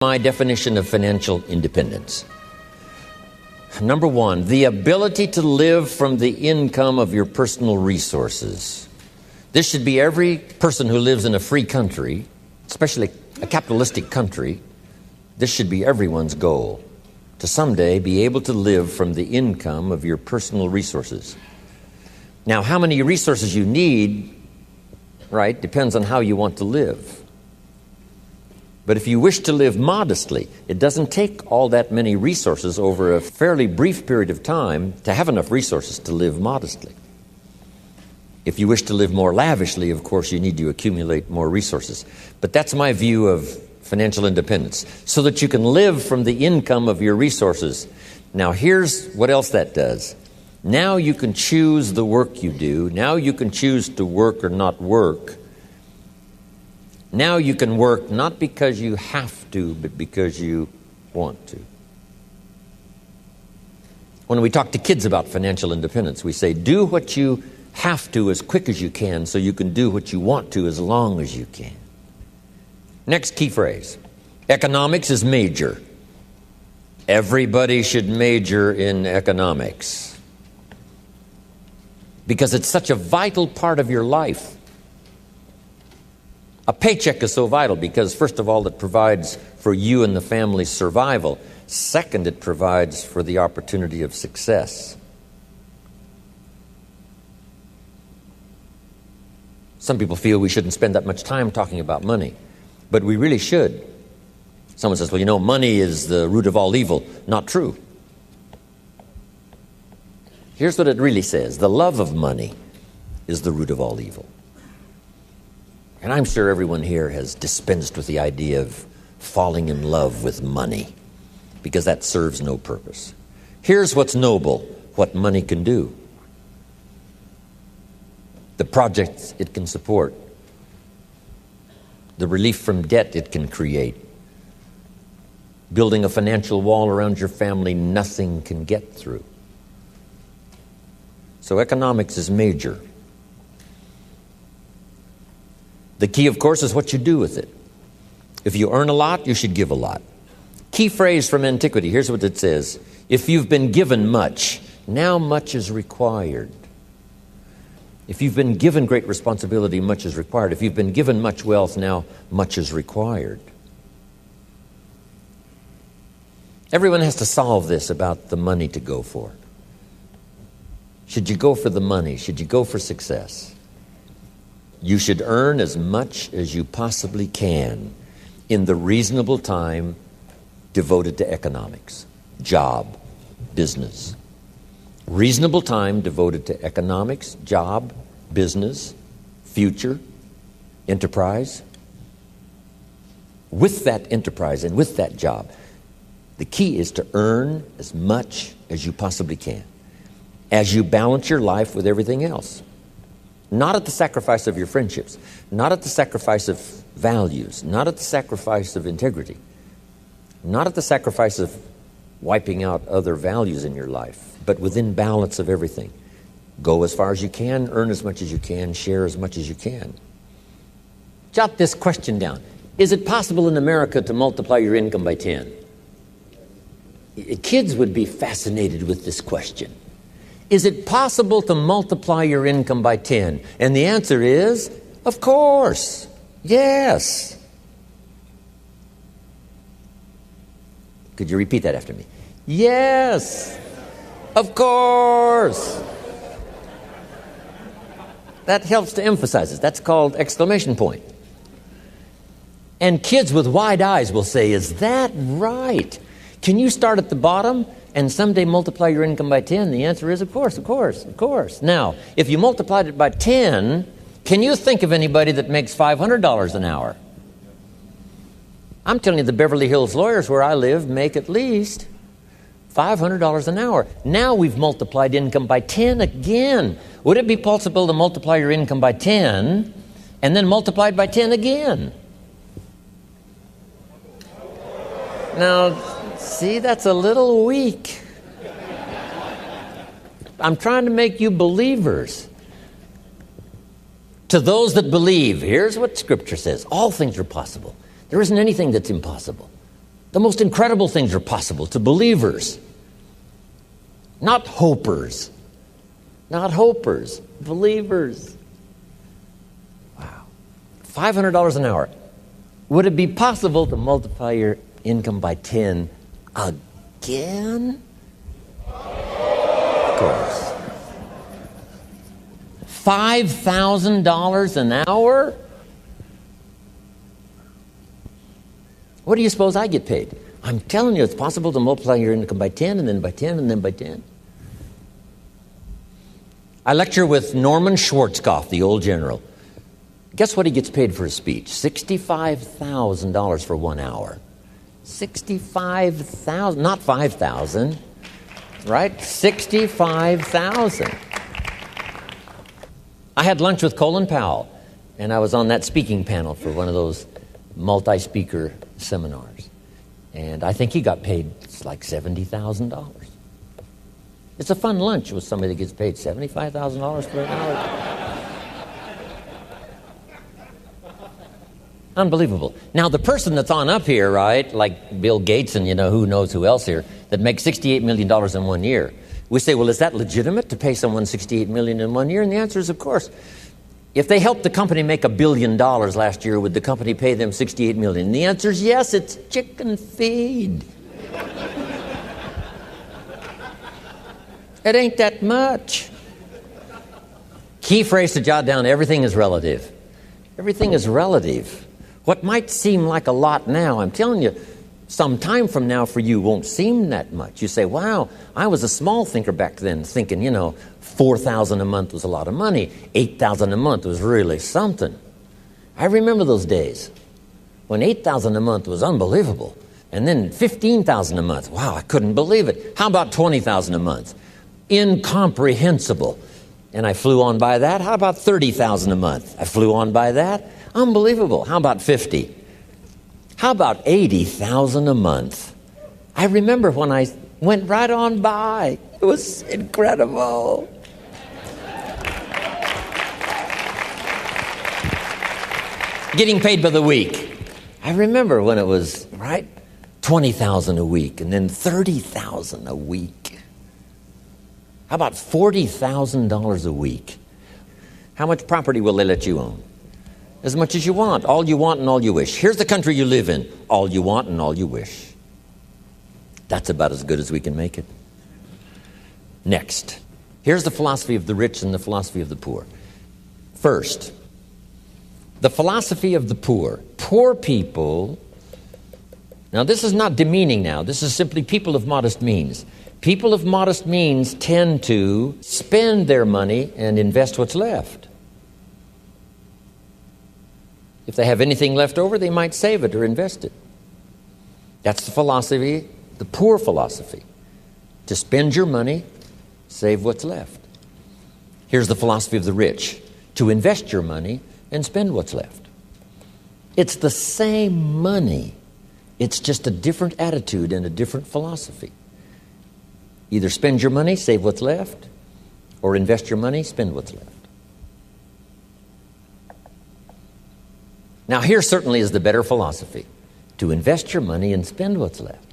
My definition of financial independence. Number one, the ability to live from the income of your personal resources. This should be every person who lives in a free country, especially a capitalistic country. This should be everyone's goal, to someday be able to live from the income of your personal resources. Now, how many resources you need, right, depends on how you want to live. But if you wish to live modestly, it doesn't take all that many resources over a fairly brief period of time to have enough resources to live modestly. If you wish to live more lavishly, of course, you need to accumulate more resources. But that's my view of financial independence, so that you can live from the income of your resources. Now, here's what else that does. Now you can choose the work you do. Now you can choose to work or not work. Now you can work not because you have to, but because you want to. When we talk to kids about financial independence, we say, do what you have to as quick as you can so you can do what you want to as long as you can. Next key phrase. Economics is major. Everybody should major in economics because it's such a vital part of your life. A paycheck is so vital because, first of all, it provides for you and the family's survival. Second, it provides for the opportunity of success. Some people feel we shouldn't spend that much time talking about money, but we really should. Someone says, well, you know, money is the root of all evil. Not true. Here's what it really says. The love of money is the root of all evil. And I'm sure everyone here has dispensed with the idea of falling in love with money because that serves no purpose. Here's what's noble, what money can do. The projects it can support. The relief from debt it can create. Building a financial wall around your family nothing can get through. So economics is major. The key, of course, is what you do with it. If you earn a lot, you should give a lot. Key phrase from antiquity, here's what it says. If you've been given much, now much is required. If you've been given great responsibility, much is required. If you've been given much wealth, now much is required. Everyone has to solve this about the money to go for. Should you go for the money? Should you go for success? You should earn as much as you possibly can in the reasonable time devoted to economics, job, business. Reasonable time devoted to economics, job, business, future, enterprise. With that enterprise and with that job, the key is to earn as much as you possibly can as you balance your life with everything else. Not at the sacrifice of your friendships, not at the sacrifice of values, not at the sacrifice of integrity, not at the sacrifice of wiping out other values in your life, but within balance of everything. Go as far as you can, earn as much as you can, share as much as you can. Jot this question down. Is it possible in America to multiply your income by 10? Kids would be fascinated with this question. Is it possible to multiply your income by 10? And the answer is, of course, yes. Could you repeat that after me? Yes, of course. That helps to emphasize it. That's called exclamation point. And kids with wide eyes will say, is that right? Can you start at the bottom and someday multiply your income by 10? The answer is, of course, of course, of course. Now, if you multiplied it by 10, can you think of anybody that makes $500 an hour? I'm telling you, the Beverly Hills lawyers where I live make at least $500 an hour. Now we've multiplied income by 10 again. Would it be possible to multiply your income by 10 and then multiply it by 10 again? Now, see, that's a little weak. I'm trying to make you believers. To those that believe, here's what Scripture says. All things are possible. There isn't anything that's impossible. The most incredible things are possible to believers, not hopers. Not hopers, believers. Wow. $500 an hour. Would it be possible to multiply your income by 10 again? Of course. $5,000 an hour? What do you suppose I get paid? I'm telling you, it's possible to multiply your income by 10 and then by 10 and then by 10. I lecture with Norman Schwarzkopf, the old general. Guess what he gets paid for a speech? $65,000 for 1 hour. $65,000, not $5,000, right? $65,000. I had lunch with Colin Powell, and I was on that speaking panel for one of those multi-speaker seminars. And I think he got paid like $70,000. It's a fun lunch with somebody that gets paid $75,000 for an hour. Unbelievable. Now, the person that's on up here, right, like Bill Gates and, who knows who else here, that makes $68 million in 1 year. We say, well, is that legitimate to pay someone $68 million in 1 year? And the answer is, of course. If they helped the company make $1 billion last year, would the company pay them $68 million? And the answer is yes, it's chicken feed. It ain't that much. Key phrase to jot down, everything is relative. Everything is relative. What might seem like a lot now, I'm telling you, some time from now for you won't seem that much. You say, wow, I was a small thinker back then, thinking, $4,000 a month was a lot of money. $8,000 a month was really something. I remember those days when $8,000 a month was unbelievable. And then $15,000 a month. Wow, I couldn't believe it. How about $20,000 a month? Incomprehensible. And I flew on by that. How about $30,000 a month? I flew on by that. Unbelievable. How about 50? How about 80,000 a month? I remember when I went right on by. It was incredible. Getting paid by the week. I remember when it was, right, 20,000 a week and then 30,000 a week. How about $40,000 a week? How much property will they let you own? As much as you want, all you want and all you wish. Here's the country you live in, all you want and all you wish. That's about as good as we can make it. Next, here's the philosophy of the rich and the philosophy of the poor. First, the philosophy of the poor. Poor people, now this is not demeaning now, this is simply people of modest means. People of modest means tend to spend their money and invest what's left. If they have anything left over, they might save it or invest it. That's the philosophy, the poor philosophy. To spend your money, save what's left. Here's the philosophy of the rich. To invest your money and spend what's left. It's the same money. It's just a different attitude and a different philosophy. Either spend your money, save what's left, or invest your money, spend what's left. Now, here certainly is the better philosophy, to invest your money and spend what's left.